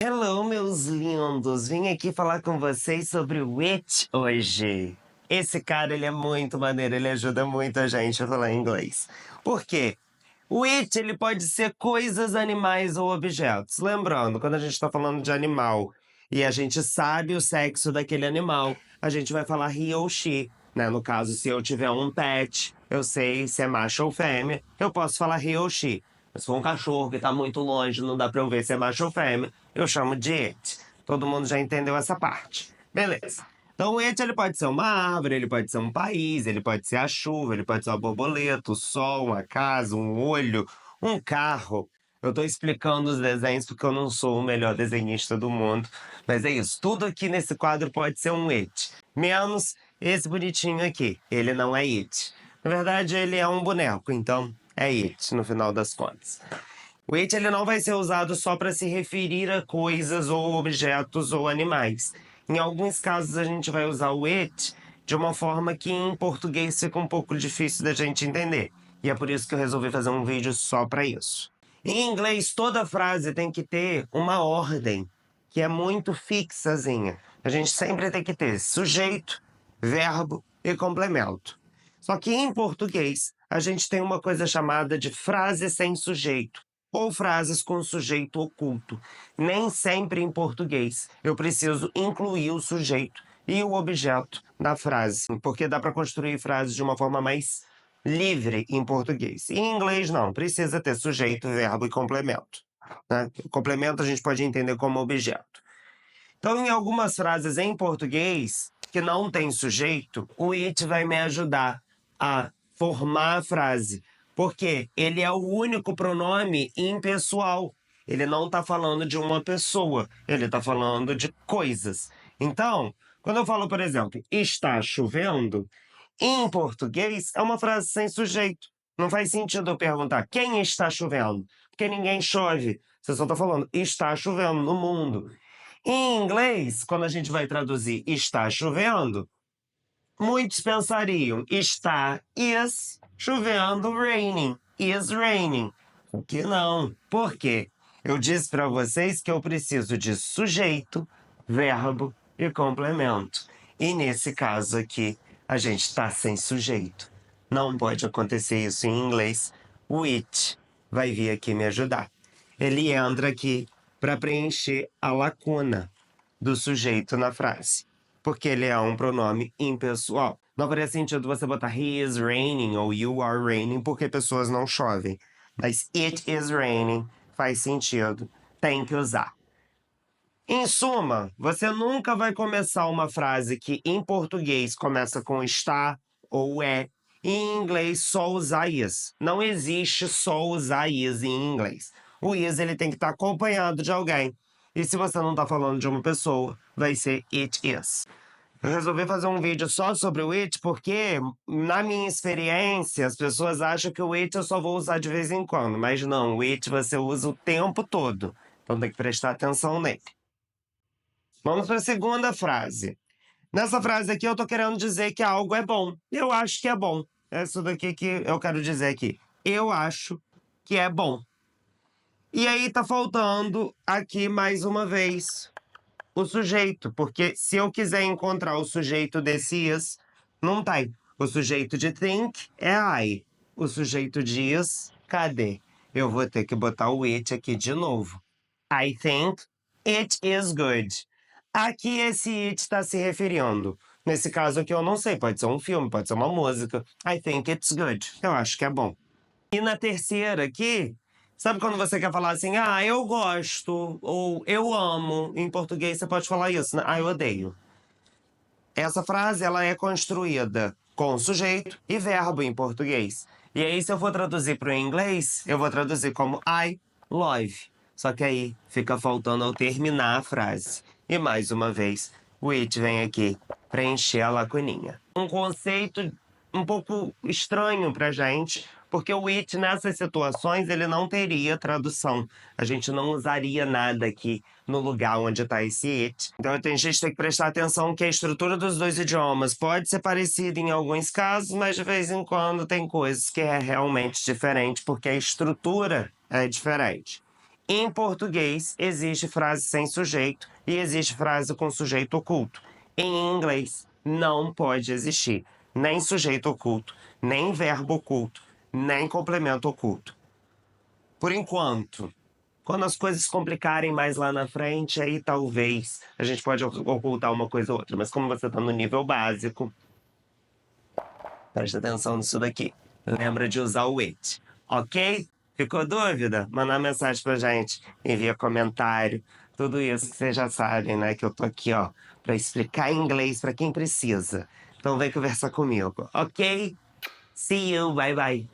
Hello, meus lindos! Vim aqui falar com vocês sobre o It hoje. Esse cara, ele é muito maneiro, ele ajuda muito a gente a falar inglês. Por quê? O It, ele pode ser coisas, animais ou objetos. Lembrando, quando a gente está falando de animal e a gente sabe o sexo daquele animal, a gente vai falar he ou she, né? No caso, se eu tiver um pet, eu sei se é macho ou fêmea, eu posso falar he ou she. Mas se for um cachorro que tá muito longe, não dá pra eu ver se é macho ou fêmea, eu chamo de it. Todo mundo já entendeu essa parte. Beleza. Então o it, ele pode ser uma árvore, ele pode ser um país, ele pode ser a chuva, ele pode ser uma borboleta, o sol, uma casa, um olho, um carro. Eu tô explicando os desenhos porque eu não sou o melhor desenhista do mundo. Mas é isso, tudo aqui nesse quadro pode ser um it. Menos esse bonitinho aqui, ele não é it. Na verdade, ele é um boneco, então é it, no final das contas. O it, ele não vai ser usado só para se referir a coisas ou objetos ou animais. Em alguns casos, a gente vai usar o it de uma forma que em português fica um pouco difícil da gente entender. E é por isso que eu resolvi fazer um vídeo só para isso. Em inglês, toda frase tem que ter uma ordem que é muito fixazinha. A gente sempre tem que ter sujeito, verbo e complemento. Só que em português, a gente tem uma coisa chamada de frase sem sujeito ou frases com sujeito oculto. Nem sempre em português eu preciso incluir o sujeito e o objeto na frase, porque dá para construir frases de uma forma mais livre em português. Em inglês, não, precisa ter sujeito, verbo e complemento. Né? O complemento a gente pode entender como objeto. Então, em algumas frases em português que não tem sujeito, o it vai me ajudar a formar a frase, porque ele é o único pronome impessoal. Ele não está falando de uma pessoa, ele está falando de coisas. Então, quando eu falo, por exemplo, está chovendo, em português é uma frase sem sujeito. Não faz sentido eu perguntar quem está chovendo, porque ninguém chove. Você só está falando está chovendo no mundo. Em inglês, quando a gente vai traduzir está chovendo, muitos pensariam está is chovendo, raining, is raining. O que não? Por quê? Eu disse para vocês que eu preciso de sujeito, verbo e complemento. E nesse caso aqui, a gente está sem sujeito. Não pode acontecer isso em inglês. O it vai vir aqui me ajudar. Ele entra aqui para preencher a lacuna do sujeito na frase, porque ele é um pronome impessoal. Não faria sentido você botar he is raining ou you are raining, porque pessoas não chovem. Mas it is raining faz sentido, tem que usar. Em suma, você nunca vai começar uma frase que em português começa com está ou é, e em inglês só usar is. Não existe só usar is em inglês. O is ele tem que estar acompanhado de alguém. E se você não está falando de uma pessoa, vai ser it is. Eu resolvi fazer um vídeo só sobre o it porque, na minha experiência, as pessoas acham que o it eu só vou usar de vez em quando. Mas não, o it você usa o tempo todo. Então tem que prestar atenção nele. Vamos para a segunda frase. Nessa frase aqui eu tô querendo dizer que algo é bom. Eu acho que é bom. É isso daqui que eu quero dizer aqui. Eu acho que é bom. E aí tá faltando aqui mais uma vez o sujeito, porque se eu quiser encontrar o sujeito desse is, não tem. O sujeito de think é I. O sujeito de is, cadê? Eu vou ter que botar o it aqui de novo. I think it is good. Aqui esse it está se referindo. Nesse caso aqui eu não sei, pode ser um filme, pode ser uma música. I think it's good. Eu acho que é bom. E na terceira aqui, sabe quando você quer falar assim, ah, eu gosto, ou eu amo, em português você pode falar isso, né? Ah, eu odeio. Essa frase, ela é construída com sujeito e verbo em português. E aí, se eu for traduzir para o inglês, eu vou traduzir como I love. Só que aí fica faltando eu terminar a frase. E mais uma vez, o it vem aqui preencher a lacuninha. Um conceito um pouco estranho pra gente, porque o it nessas situações ele não teria tradução. A gente não usaria nada aqui no lugar onde está esse it. Então a gente tem que prestar atenção que a estrutura dos dois idiomas pode ser parecida em alguns casos, mas de vez em quando tem coisas que é realmente diferente, porque a estrutura é diferente. Em português, existe frase sem sujeito e existe frase com sujeito oculto. Em inglês, não pode existir nem sujeito oculto, nem verbo oculto, nem complemento oculto. Por enquanto. Quando as coisas se complicarem mais lá na frente, aí talvez a gente pode ocultar uma coisa ou outra. Mas como você tá no nível básico, presta atenção nisso daqui. Lembra de usar o it, ok? Ficou dúvida? Manda mensagem pra gente, envia comentário, tudo isso que vocês já sabem, né? Que eu tô aqui, ó, pra explicar em inglês pra quem precisa. Então vem conversar comigo, ok? See you, bye bye.